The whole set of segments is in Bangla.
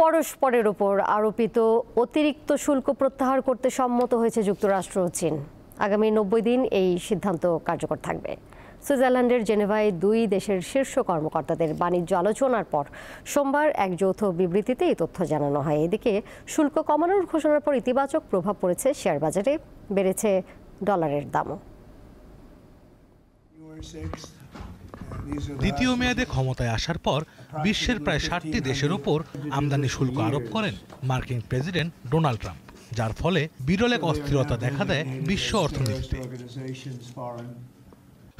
পরস্পরের ওপর আরোপিত অতিরিক্ত শুল্ক প্রত্যাহার করতে সম্মত হয়েছে যুক্তরাষ্ট্র ও চীন। আগামী 90 দিন এই সিদ্ধান্ত কার্যকর থাকবে। সুইজারল্যান্ডের জেনেভায় দুই দেশের শীর্ষ কর্মকর্তাদের বাণিজ্য আলোচনার পর সোমবার এক যৌথ বিবৃতিতে এই তথ্য জানানো হয়। এদিকে শুল্ক কমানোর ঘোষণার পর ইতিবাচক প্রভাব পড়েছে শেয়ার বাজারে, বেড়েছে ডলারের দামও। দ্বিতীয় মেয়াদে ক্ষমতায় আসার পর বিশ্বের প্রায় 60টি দেশের উপর আমদানি শুল্ক আরোপ করেন মার্কিন প্রেসিডেন্ট ডোনাল্ড ট্রাম্প, যার ফলে বিরল এক অস্থিরতা দেখা দেয় বিশ্ব অর্থনীতিতে।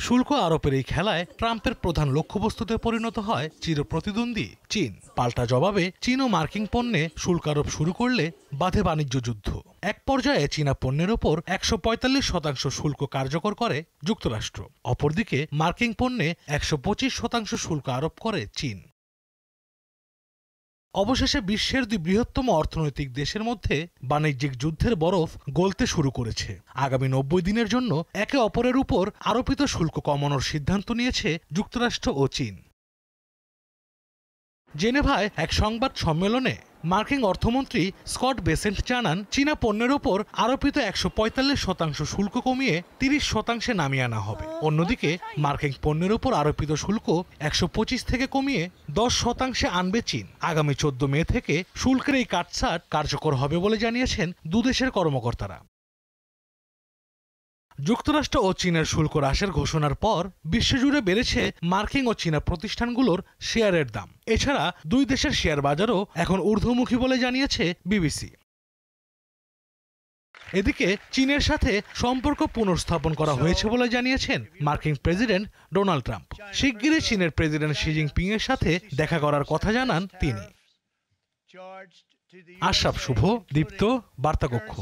শুল্ক আরোপের এই খেলায় ট্রাম্পের প্রধান লক্ষ্যবস্তুতে পরিণত হয় চিরপ্রতিদ্বন্দ্বী চীন। পাল্টা জবাবে চীন ও মার্কিন পণ্যে শুল্ক আরোপ শুরু করলে বাধে বাণিজ্য যুদ্ধ। এক পর্যায়ে চীনা পণ্যের ওপর 145% শুল্ক কার্যকর করে যুক্তরাষ্ট্র। অপরদিকে মার্কিন পণ্যে 125% শুল্ক আরোপ করে চীন। অবশেষে বিশ্বের দুই বৃহত্তম অর্থনৈতিক দেশের মধ্যে বাণিজ্যিক যুদ্ধের বরফ গলতে শুরু করেছে। আগামী 90 দিনের জন্য একে অপরের উপর আরোপিত শুল্ক কমানোর সিদ্ধান্ত নিয়েছে যুক্তরাষ্ট্র ও চীন। জেনেভায় এক সংবাদ সম্মেলনে মার্কিন অর্থমন্ত্রী স্কট বেসেন্ট জানান, চীনা পণ্যের ওপর আরোপিত 145% শুল্ক কমিয়ে 30% নামিয়ে আনা হবে। অন্যদিকে মার্কিন পণ্যের ওপর আরোপিত শুল্ক 125 থেকে কমিয়ে 10% আনবে চীন। আগামী 14 মে থেকে শুল্কের এই কাটছাঁট কার্যকর হবে বলে জানিয়েছেন দুদেশের কর্মকর্তারা। যুক্তরাষ্ট্র ও চীনের শুল্ক হ্রাসের ঘোষণার পর বিশ্বজুড়ে বেড়েছে মার্কিন ও চীনা প্রতিষ্ঠানগুলোর শেয়ারের দাম। এছাড়া দুই দেশের শেয়ার বাজারও এখন ঊর্ধ্বমুখী বলে জানিয়েছে বিবিসি। এদিকে চীনের সাথে সম্পর্ক পুনর্স্থাপন করা হয়েছে বলে জানিয়েছেন মার্কিন প্রেসিডেন্ট ডোনাল্ড ট্রাম্প। শিগগিরই চীনের প্রেসিডেন্ট শি জিনপিং এর সাথে দেখা করার কথা জানান তিনি। আশরাফ শুভ, দীপ্ত, বার্তাকক্ষ।